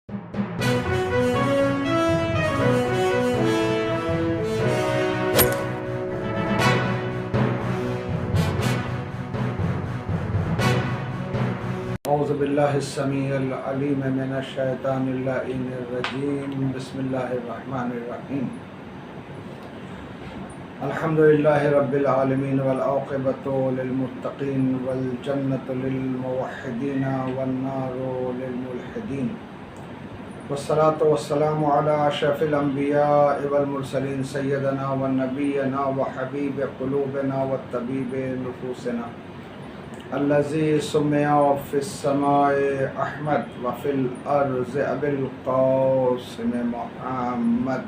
اعوذ باللہ السمیع العلیم من الشیطان اللعین الرجیم بسم اللہ الرحمن الرحیم الحمدللہ رب العالمین والعاقبۃ للمتقین والجنۃ للموحدین والنار للملحدین والصلاة والسلام علی اشرف الانبیاء والمرسلین سیدنا ونبینا وحبیب قلوبنا والطبیب نفوسنا الذي سمع في السماء احمد وفي الارض ابي القاسم محمد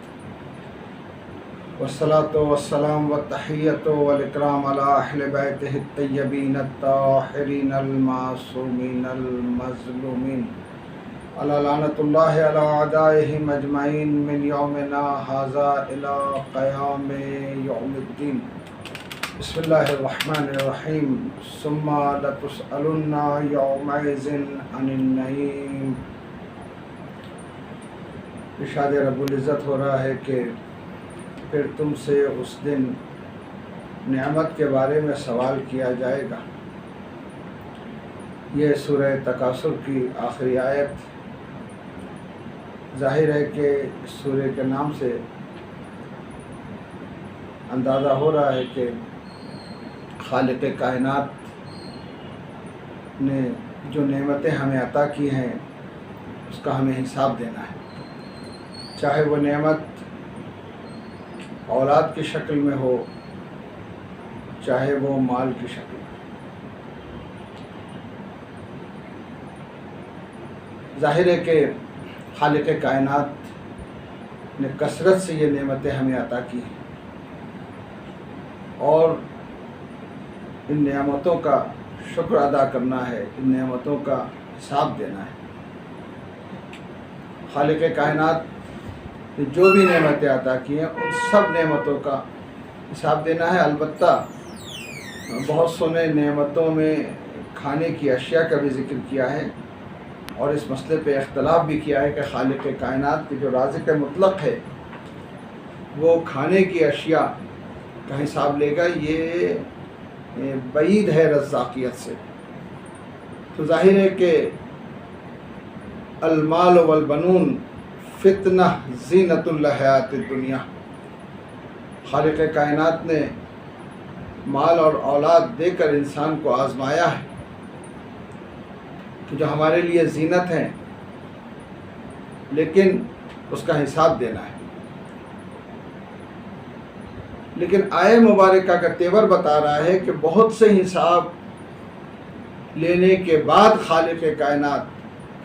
والصلاة والسلام والتحية والاكرام على اهل بيته الطيبين الطاهرين المعصومين المظلومين على لعنة الله على اعدائهم اجمعين من يومنا هذا الى قيام يوم الدين بسم اللہ الرحمن الرحیم ثم لتسألن یومئذ عن النعیم۔ ارشاد رب العزت ہو رہا ہے کہ پھر تم سے اس دن نعمت کے بارے میں سوال کیا جائے گا۔ یہ سورہ تکاثر کی آخری آیت۔ ظاہر ہے کہ اس سورہ کے نام سے اندازہ ہو رہا ہے کہ خالق کائنات نے جو نعمتیں ہمیں عطا کی ہیں اس کا ہمیں حساب دینا ہے، چاہے وہ نعمت اولاد کی شکل میں ہو، چاہے وہ مال کی شکل میں۔ ظاہر ہے کہ خالق کائنات نے کثرت سے یہ نعمتیں ہمیں عطا کی ہیں اور ان نعمتوں کا شکر ادا کرنا ہے، ان نعمتوں کا حساب دینا ہے۔ خالق کائنات نے جو بھی نعمتیں عطا کی ہیں ان سب نعمتوں کا حساب دینا ہے۔ البتہ بہت سونے نعمتوں میں کھانے کی اشیاء کا بھی ذکر کیا ہے اور اس مسئلے پہ اختلاف بھی کیا ہے کہ خالق کائنات کی جو رازق مطلق ہے وہ کھانے کی اشیاء کا حساب لے گا، یہ بعید ہے رزاقیت سے۔ تو ظاہر ہے کہ المال والبنون فتنہ زینت الحیات الدنیا، خالق کائنات نے مال اور اولاد دے کر انسان کو آزمایا ہے کہ جو ہمارے لیے زینت ہیں، لیکن اس کا حساب دینا ہے۔ لیکن آیہ مبارکہ کا تیور بتا رہا ہے کہ بہت سے حساب لینے کے بعد خالق کائنات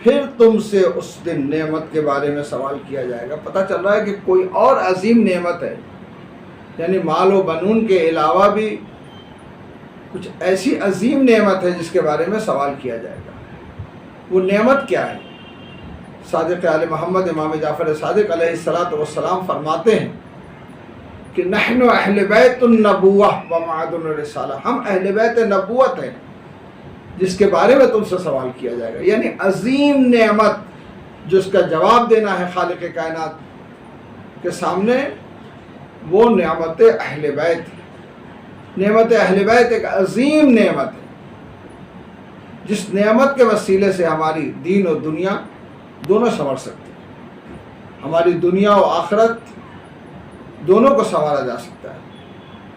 پھر تم سے اس دن نعمت کے بارے میں سوال کیا جائے گا۔ پتہ چل رہا ہے کہ کوئی اور عظیم نعمت ہے، یعنی مال و بنون کے علاوہ بھی کچھ ایسی عظیم نعمت ہے جس کے بارے میں سوال کیا جائے گا۔ وہ نعمت کیا ہے؟ صادق آل محمد امام جعفر صادق علیہ السلام فرماتے ہیں کہ نحن اہل بیت النبوہ و معدن الرسالہ، ہم اہل بیت نبوت ہیں جس کے بارے میں تم سے سوال کیا جائے گا۔ یعنی عظیم نعمت جس کا جواب دینا ہے خالق کائنات کے سامنے، وہ نعمت اہل بیت۔ نعمت اہل بیت ایک عظیم نعمت ہے جس نعمت کے وسیلے سے ہماری دین و دنیا دونوں سنور سکتی ہیں، ہماری دنیا و آخرت دونوں کو سنوارا جا سکتا ہے۔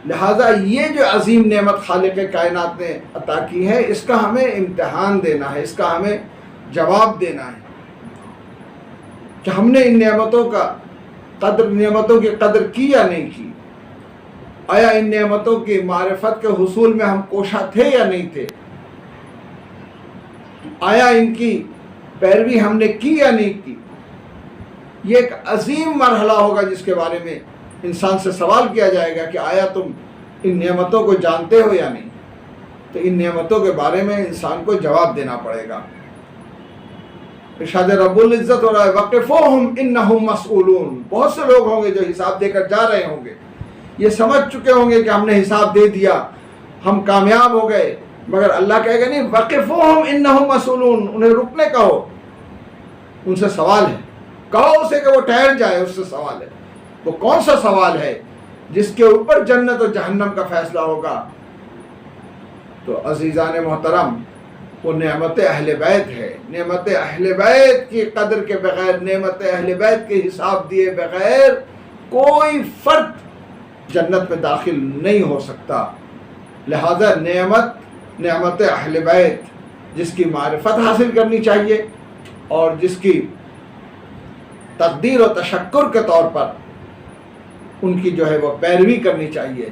لہٰذا یہ جو عظیم نعمت خالق کائنات نے عطا کی ہے اس کا ہمیں امتحان دینا ہے، اس کا ہمیں جواب دینا ہے کہ ہم نے ان نعمتوں کی قدر کی یا نہیں کی، آیا ان نعمتوں کی معرفت کے حصول میں ہم کوشاں تھے یا نہیں تھے، آیا ان کی پیروی ہم نے کی یا نہیں کی۔ یہ ایک عظیم مرحلہ ہوگا جس کے بارے میں انسان سے سوال کیا جائے گا کہ آیا تم ان نعمتوں کو جانتے ہو یا نہیں۔ تو ان نعمتوں کے بارے میں انسان کو جواب دینا پڑے گا۔ ارشاد رب العزت ہو رہا ہے وقفوہم انہم مسئولون۔ بہت سے لوگ ہوں گے جو حساب دے کر جا رہے ہوں گے، یہ سمجھ چکے ہوں گے کہ ہم نے حساب دے دیا، ہم کامیاب ہو گئے، مگر اللہ کہے گا نہیں، وقفوہم انہم مسئولون، انہیں رکنے کہو، ان سے سوال ہے، کہو اسے کہ وہ ٹھہر جائے، اس سے سوال ہے۔ وہ کون سا سوال ہے جس کے اوپر جنت و جہنم کا فیصلہ ہوگا؟ تو عزیزان محترم، وہ نعمت اہل بیت ہے۔ نعمت اہل بیت کی قدر کے بغیر، نعمت اہل بیت کے حساب دیے بغیر کوئی فرد جنت میں داخل نہیں ہو سکتا۔ لہذا نعمت اہل بیت جس کی معرفت حاصل کرنی چاہیے اور جس کی تقدیر و تشکر کے طور پر ان کی جو ہے وہ پیروی کرنی چاہیے،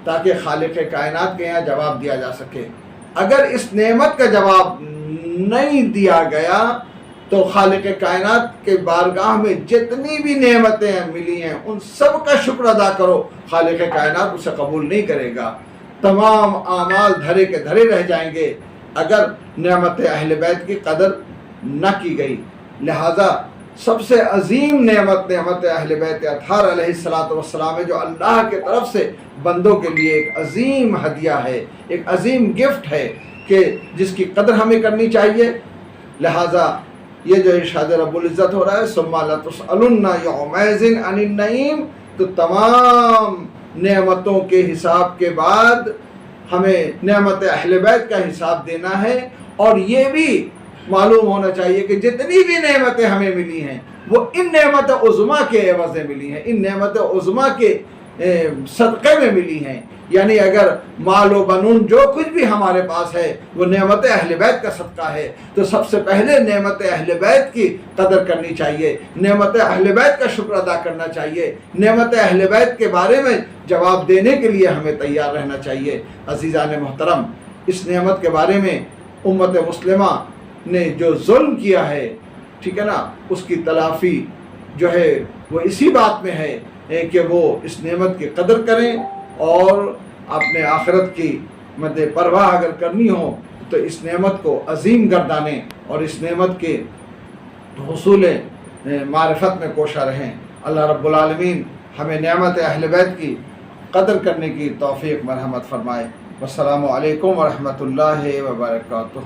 تاکہ خالق کائنات کے یہاں جواب دیا جا سکے۔ اگر اس نعمت کا جواب نہیں دیا گیا تو خالق کائنات کے بارگاہ میں جتنی بھی نعمتیں ملی ہیں ان سب کا شکر ادا کرو، خالق کائنات اسے قبول نہیں کرے گا۔ تمام اعمال دھرے کے دھرے رہ جائیں گے اگر نعمت اہل بیت کی قدر نہ کی گئی۔ لہذا سب سے عظیم نعمت اہل بیت اطہار علیہ السلام ہے، جو اللہ کے طرف سے بندوں کے لیے ایک عظیم ہدیہ ہے، ایک عظیم گفٹ ہے کہ جس کی قدر ہمیں کرنی چاہیے۔ لہذا یہ جو ارشاد رب العزت ہو رہا ہے ثم لتسألن یومئذ عن النعیم، تو تمام نعمتوں کے حساب کے بعد ہمیں نعمت اہل بیت کا حساب دینا ہے، اور یہ بھی معلوم ہونا چاہیے کہ جتنی بھی نعمتیں ہمیں ملی ہیں وہ ان نعمت عظمیٰ کے عوض میں ملی ہیں، ان نعمت عظمیٰ کے صدقے میں ملی ہیں۔ یعنی اگر مال و بنون جو کچھ بھی ہمارے پاس ہے وہ نعمت اہل بیت کا صدقہ ہے، تو سب سے پہلے نعمت اہل بیت کی قدر کرنی چاہیے، نعمت اہل بیت کا شکر ادا کرنا چاہیے، نعمت اہل بیت کے بارے میں جواب دینے کے لیے ہمیں تیار رہنا چاہیے۔ عزیزان محترم، اس نعمت کے بارے میں امت مسلمہ نے جو ظلم کیا ہے، ٹھیک ہے نا، اس کی تلافی جو ہے وہ اسی بات میں ہے کہ وہ اس نعمت کی قدر کریں، اور اپنے آخرت کی مد پرواہ اگر کرنی ہو تو اس نعمت کو عظیم گردانیں اور اس نعمت کے حصول معرفت میں کوشاں رہیں۔ اللہ رب العالمین ہمیں نعمت اہل بیت کی قدر کرنے کی توفیق مرحمت فرمائے۔ والسلام علیکم ورحمۃ اللہ وبرکاتہ۔